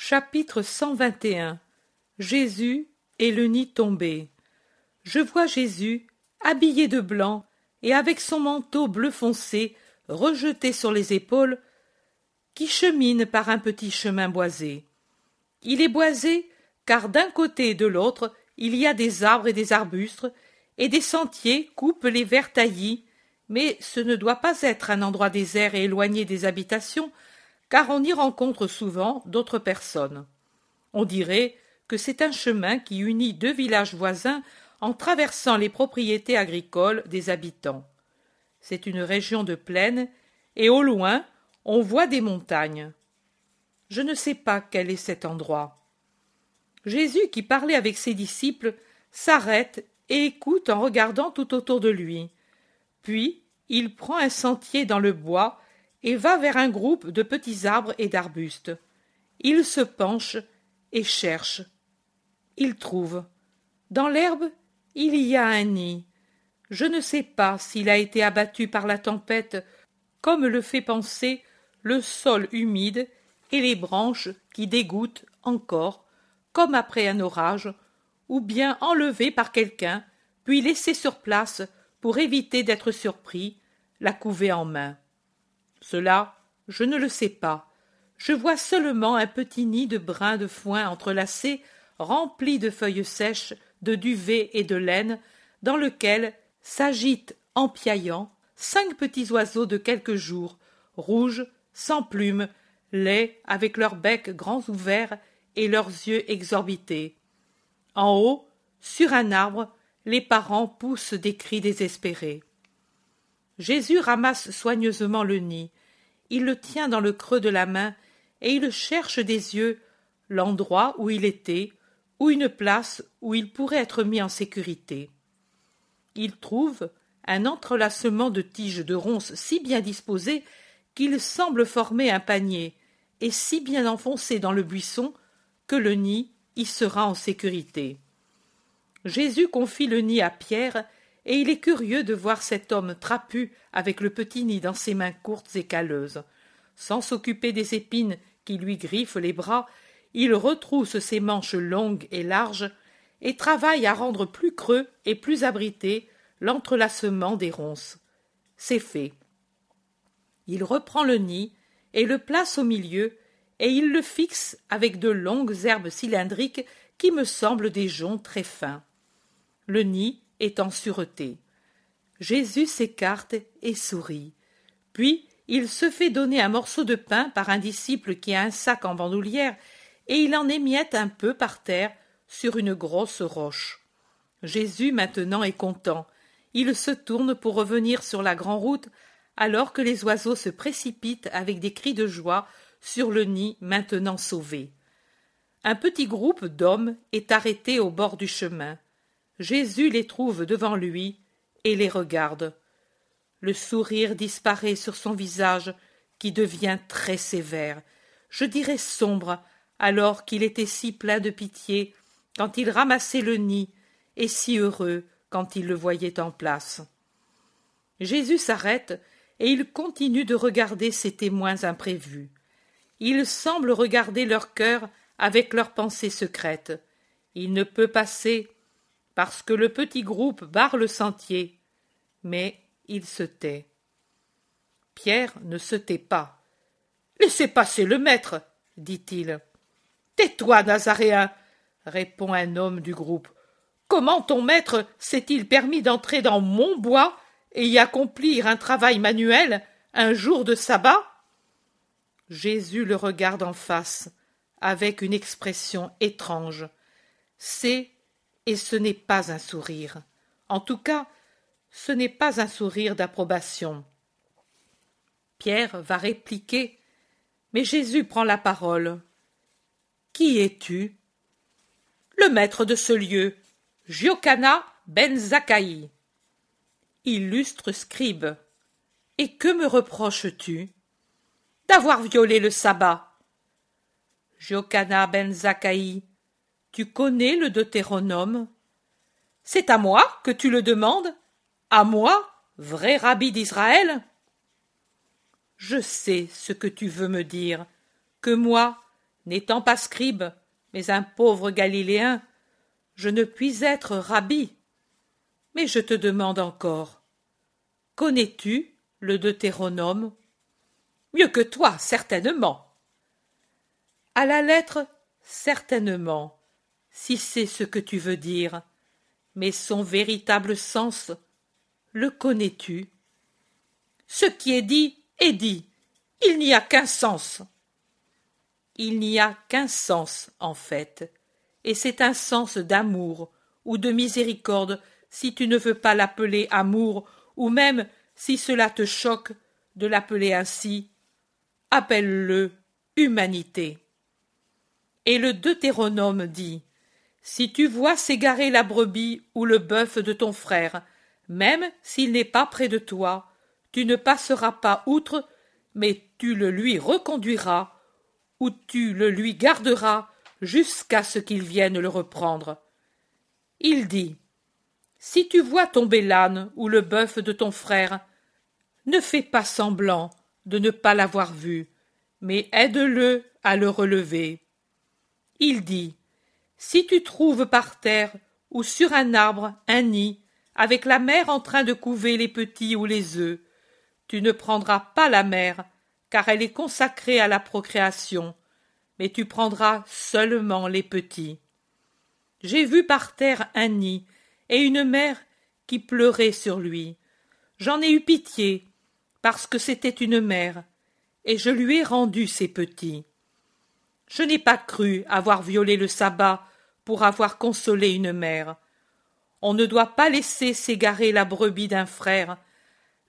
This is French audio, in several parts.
Chapitre 121. Jésus et le nid tombé. Je vois Jésus, habillé de blanc, et avec son manteau bleu foncé rejeté sur les épaules, qui chemine par un petit chemin boisé. Il est boisé car d'un côté et de l'autre il y a des arbres et des arbustes, et des sentiers coupent les verts taillis, mais ce ne doit pas être un endroit désert et éloigné des habitations, car on y rencontre souvent d'autres personnes. On dirait que c'est un chemin qui unit deux villages voisins en traversant les propriétés agricoles des habitants. C'est une région de plaine, et au loin, on voit des montagnes. Je ne sais pas quel est cet endroit. Jésus, qui parlait avec ses disciples, s'arrête et écoute en regardant tout autour de lui. Puis, il prend un sentier dans le bois et va vers un groupe de petits arbres et d'arbustes. Il se penche et cherche. Il trouve. Dans l'herbe, il y a un nid. Je ne sais pas s'il a été abattu par la tempête, comme le fait penser le sol humide et les branches qui dégoûtent encore, comme après un orage, ou bien enlevé par quelqu'un, puis laissé sur place pour éviter d'être surpris, la couvée en main. Cela, je ne le sais pas. Je vois seulement un petit nid de brins de foin entrelacés, rempli de feuilles sèches, de duvet et de laine, dans lequel s'agitent, en piaillant, 5 petits oiseaux de quelques jours, rouges, sans plumes, laids, avec leurs becs grands ouverts et leurs yeux exorbités. En haut, sur un arbre, les parents poussent des cris désespérés. Jésus ramasse soigneusement le nid. Il le tient dans le creux de la main et il cherche des yeux l'endroit où il était, ou une place où il pourrait être mis en sécurité. Il trouve un entrelacement de tiges de ronces si bien disposées qu'il semble former un panier, et si bien enfoncé dans le buisson que le nid y sera en sécurité. Jésus confie le nid à Pierre, et il est curieux de voir cet homme trapu avec le petit nid dans ses mains courtes et calleuses. Sans s'occuper des épines qui lui griffent les bras, il retrousse ses manches longues et larges et travaille à rendre plus creux et plus abrité l'entrelacement des ronces. C'est fait. Il reprend le nid et le place au milieu, et il le fixe avec de longues herbes cylindriques qui me semblent des joncs très fins. Le nid est en sûreté. Jésus s'écarte et sourit. Puis il se fait donner un morceau de pain par un disciple qui a un sac en bandoulière, et il en émiette un peu par terre sur une grosse roche. Jésus maintenant est content. Il se tourne pour revenir sur la grande route, alors que les oiseaux se précipitent avec des cris de joie sur le nid maintenant sauvé. Un petit groupe d'hommes est arrêté au bord du chemin. Jésus les trouve devant lui et les regarde. Le sourire disparaît sur son visage, qui devient très sévère, je dirais sombre, alors qu'il était si plein de pitié quand il ramassait le nid, et si heureux quand il le voyait en place. Jésus s'arrête et il continue de regarder ses témoins imprévus. Il semble regarder leur cœur avec leurs pensées secrètes. Il ne peut passer parce que le petit groupe barre le sentier, mais il se tait. Pierre ne se tait pas. « Laissez passer le maître, dit-il. « Tais-toi, Nazaréen, répond un homme du groupe. Comment ton maître s'est-il permis d'entrer dans mon bois et y accomplir un travail manuel un jour de sabbat? Jésus le regarde en face, avec une expression étrange. C'est et ce n'est pas un sourire. En tout cas, ce n'est pas un sourire d'approbation. Pierre va répliquer, mais Jésus prend la parole. « Qui es-tu » ? « Le maître de ce lieu, Jochana ben Zakkaï. »« Illustre scribe. »« Et que me reproches-tu » ?« D'avoir violé le sabbat. »« Jochana ben Zakkaï, tu connais le Deutéronome ? » ?»« C'est à moi que tu le demandes ? À moi, vrai rabbi d'Israël ? » ?»« Je sais ce que tu veux me dire, que moi, N'étant pas scribe, mais un pauvre Galiléen, je ne puis être rabbi. Mais je te demande encore, connais-tu le Deutéronome? Mieux que toi, certainement. À la lettre, certainement, si c'est ce que tu veux dire, mais son véritable sens, le connais-tu? Ce qui est dit, il n'y a qu'un sens. Il n'y a qu'un sens, en fait, et c'est un sens d'amour ou de miséricorde, si tu ne veux pas l'appeler amour, ou même, si cela te choque, de l'appeler ainsi, appelle-le humanité. Et le Deutéronome dit, si tu vois s'égarer la brebis ou le bœuf de ton frère, même s'il n'est pas près de toi, tu ne passeras pas outre, mais tu le lui reconduiras, ou tu le lui garderas jusqu'à ce qu'il vienne le reprendre. Il dit, si tu vois tomber l'âne ou le bœuf de ton frère, ne fais pas semblant de ne pas l'avoir vu, mais aide-le à le relever. Il dit, si tu trouves par terre ou sur un arbre un nid, avec la mère en train de couver les petits ou les œufs, tu ne prendras pas la mère, car elle est consacrée à la procréation, mais tu prendras seulement les petits. J'ai vu par terre un nid et une mère qui pleurait sur lui. J'en ai eu pitié, parce que c'était une mère, et je lui ai rendu ses petits. Je n'ai pas cru avoir violé le sabbat pour avoir consolé une mère. On ne doit pas laisser s'égarer la brebis d'un frère.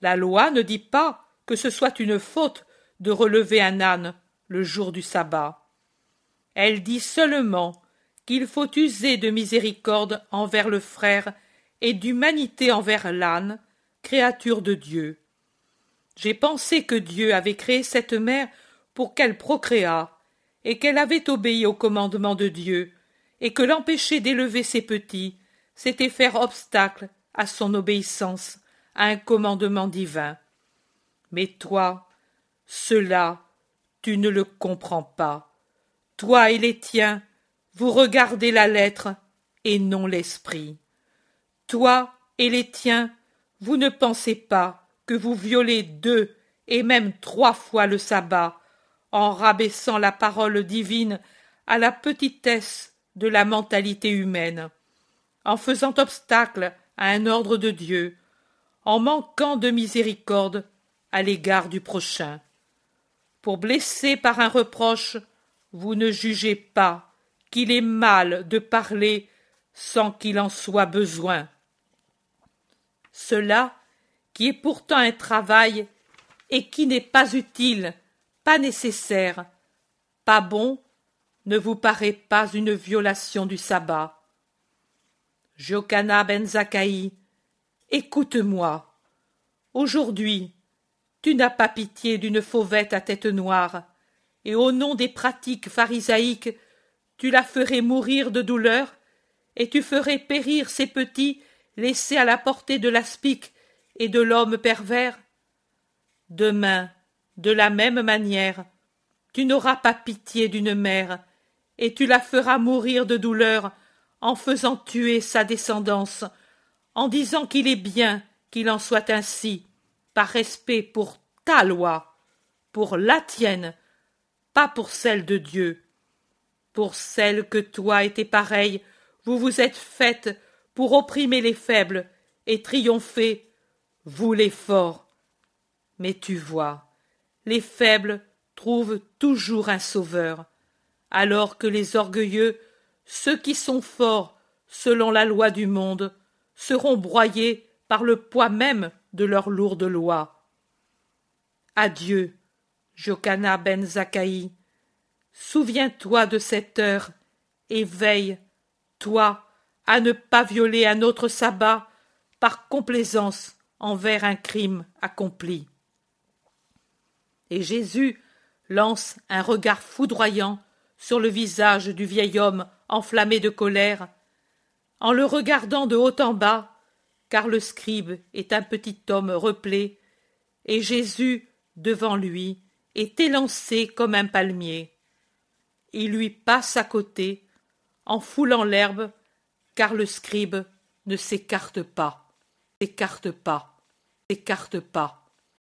La loi ne dit pas que ce soit une faute de relever un âne le jour du sabbat. Elle dit seulement qu'il faut user de miséricorde envers le frère et d'humanité envers l'âne, créature de Dieu. J'ai pensé que Dieu avait créé cette mère pour qu'elle procréât, et qu'elle avait obéi au commandement de Dieu, et que l'empêcher d'élever ses petits, c'était faire obstacle à son obéissance à un commandement divin. Mais toi, cela, tu ne le comprends pas. Toi et les tiens, vous regardez la lettre et non l'esprit. Toi et les tiens, vous ne pensez pas que vous violez 2 et même 3 fois le sabbat, en rabaissant la parole divine à la petitesse de la mentalité humaine, en faisant obstacle à un ordre de Dieu, en manquant de miséricorde à l'égard du prochain. Pour blesser par un reproche, vous ne jugez pas qu'il est mal de parler sans qu'il en soit besoin. Cela, qui est pourtant un travail et qui n'est pas utile, pas nécessaire, pas bon, ne vous paraît pas une violation du sabbat. Jochana ben Zakkaï, écoute-moi. Aujourd'hui, tu n'as pas pitié d'une fauvette à tête noire, et au nom des pratiques pharisaïques, tu la ferais mourir de douleur, et tu ferais périr ses petits laissés à la portée de l'aspic et de l'homme pervers. Demain, de la même manière, tu n'auras pas pitié d'une mère, et tu la feras mourir de douleur en faisant tuer sa descendance, en disant qu'il est bien qu'il en soit ainsi, par respect pour ta loi, pour la tienne, pas pour celle de Dieu. Pour celle que toi et tes pareils, vous vous êtes faites pour opprimer les faibles et triompher, vous les forts. Mais tu vois, les faibles trouvent toujours un sauveur, alors que les orgueilleux, ceux qui sont forts selon la loi du monde, seront broyés par le poids même de leur lourde loi. Adieu, Jochana ben Zakkaï, souviens-toi de cette heure et veille, toi, à ne pas violer un autre sabbat par complaisance envers un crime accompli. Et Jésus lance un regard foudroyant sur le visage du vieil homme enflammé de colère, en le regardant de haut en bas, car le scribe est un petit homme replé, et Jésus, devant lui, est élancé comme un palmier. il lui passe à côté, en foulant l'herbe, car le scribe ne s'écarte pas, s'écarte pas, s'écarte pas.